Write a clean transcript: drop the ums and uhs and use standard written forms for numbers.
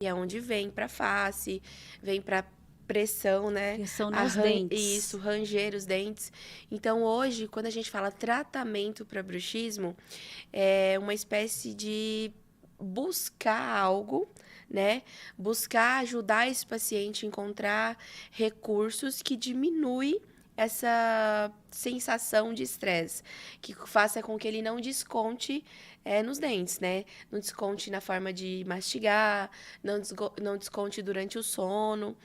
é onde vem para face, vem para pressão, né? Pressão nos dentes. Isso, ranger os dentes. Então, hoje, quando a gente fala tratamento para bruxismo, é uma espécie de buscar algo, né? Buscar ajudar esse paciente a encontrar recursos que diminui essa sensação de estresse, que faça com que ele não desconte nos dentes, né? Não desconte na forma de mastigar, não desconte durante o sono.